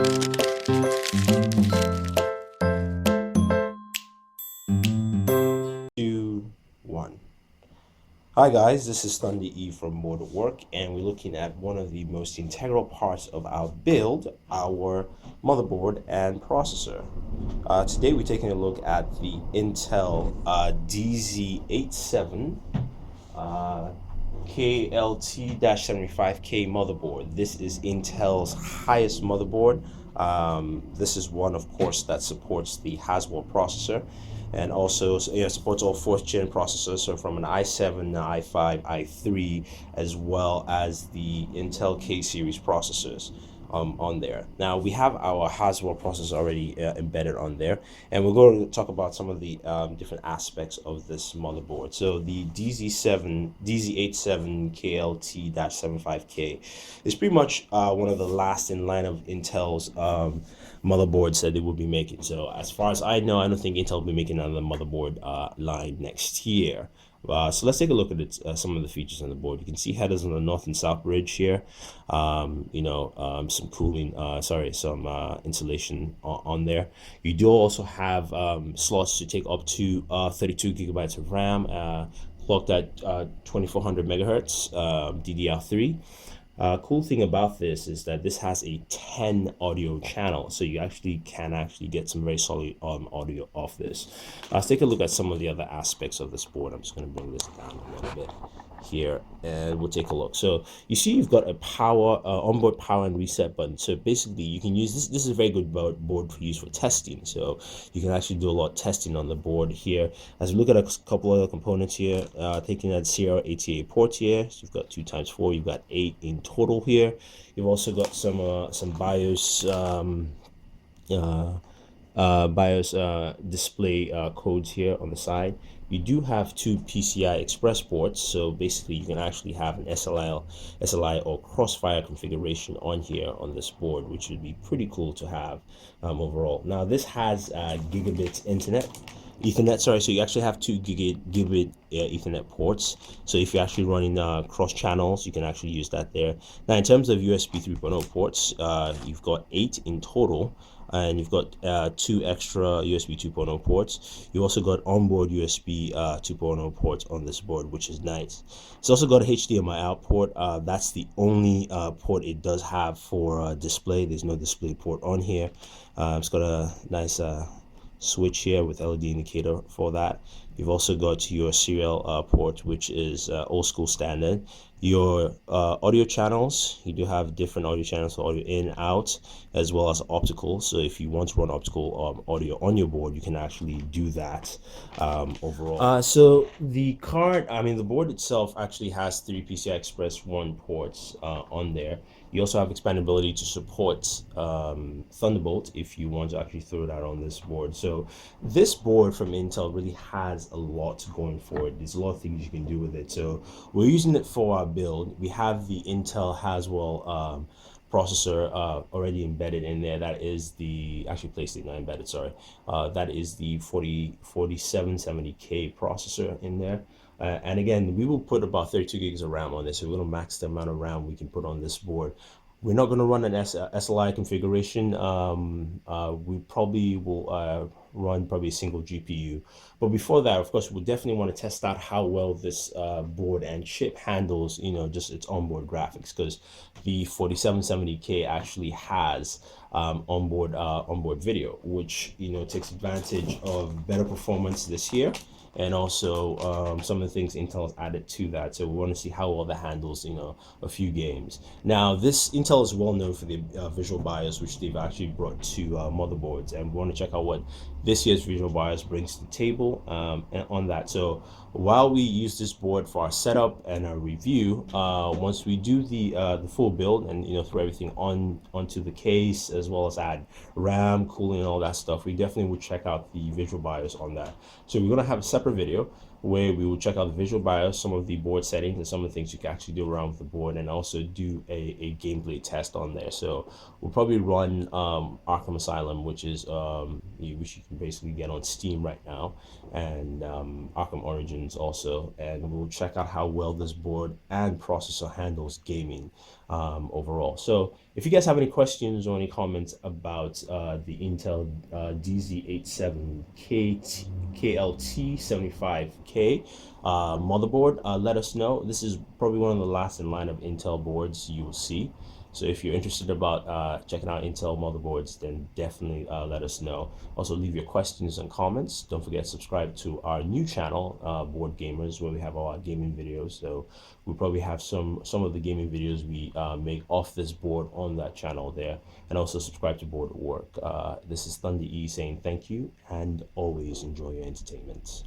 Two, one. Hi guys, this is Thunder E from Booredatwork, and we're looking at one of the most integral parts of our build, our motherboard and processor. Today we're taking a look at the Intel DZ87KLT-75K motherboard. This is Intel's highest motherboard. This is one, of course, that supports the Haswell processor, and also supports all 4th gen processors, so from an i7, i5, i3, as well as the Intel K series processors on there. Now we have our Haswell processor already embedded on there, and we're going to talk about some of the different aspects of this motherboard. So the DZ87KLT-75K is pretty much one of the last in line of Intel's motherboards that they will be making. So as far as I know, I don't think Intel will be making another motherboard line next year. So let's take a look at some of the features on the board. You can see headers on the north and south bridge here. Some cooling, some insulation on there. You do also have slots to take up to 32 gigabytes of RAM, clocked at 2400 megahertz, DDR3. Cool thing about this is that this has a 10 audio channel, so you can get some very solid audio off this. Let's take a look at some of the other aspects of this board. I'm just going to bring this down a little bit here, and we'll take a look. So you see you've got a power onboard power and reset button. So basically you can use this is a very good board for use for testing, so you can actually do a lot of testing on the board here. As we look at a couple other components here, taking that Sierra ATA port here, so you've got 2x4, you've got 8 in total here. You've also got some BIOS display codes here on the side. You do have 2 PCI Express ports, so basically you can actually have an SLI or Crossfire configuration on here on this board, which would be pretty cool to have overall. Now this has gigabit Ethernet, sorry, so you actually have 2 gigabit Ethernet ports. So if you're actually running cross channels, you can actually use that there. Now in terms of USB 3.0 ports, you've got 8 in total, and you've got 2 extra USB 2.0 ports. You also got onboard USB 2.0 ports on this board, which is nice. It's also got a HDMI out port. That's the only port it does have for display. There's no display port on here. It's got a nice switch here with LED indicator for that. You've also got your serial port, which is old school standard. Your audio channels, you do have different audio channels for audio in, out, as well as optical. So if you want to run optical audio on your board, you can actually do that overall. So the board itself actually has 3 PCI Express 1 ports on there. You also have expandability to support Thunderbolt if you want to actually throw that on this board. So this board from Intel really has a lot going for it. There's a lot of things you can do with it. So we're using it for our build. We have the Intel Haswell processor already embedded in there. That is the PlayStation 9 embedded, sorry. That is the 4770K processor in there. And again, we will put about 32 gigs of RAM on this, so we're going to max the amount of RAM we can put on this board. We're not going to run an SLI configuration. We probably will run a single GPU. But before that, of course, we'll definitely want to test out how well this board and chip handles, just its onboard graphics, because the 4770K actually has onboard video, which takes advantage of better performance this year. And also some of the things Intel has added to that. So we want to see how well that handles, a few games. Now, Intel is well known for the visual BIOS, which they've actually brought to motherboards, and we want to check out what this year's visual BIOS brings to the table and on that. So while we use this board for our setup and our review, once we do the full build and throw everything onto the case, as well as add RAM, cooling, and all that stuff, we definitely would check out the visual BIOS on that. So we're going to have a separate video where we will check out the visual BIOS, some of the board settings, and some of the things you can actually do around with the board, and also do a gameplay test on there. So we'll probably run Arkham Asylum, which is which you can basically get on Steam right now, and Arkham Origins also, and we'll check out how well this board and processor handles gaming overall. So if you guys have any questions or any comments about the Intel DZ87KLT-75K motherboard, let us know. This is probably one of the last in line of Intel boards you will see. So if you're interested about checking out Intel motherboards, then definitely let us know. Also, leave your questions and comments. Don't forget to subscribe to our new channel, Board Gamers, where we have all our gaming videos. So we probably have some of the gaming videos we make off this board on that channel there. And also subscribe to Board at Work. This is Thunder E saying thank you and always enjoy your entertainment.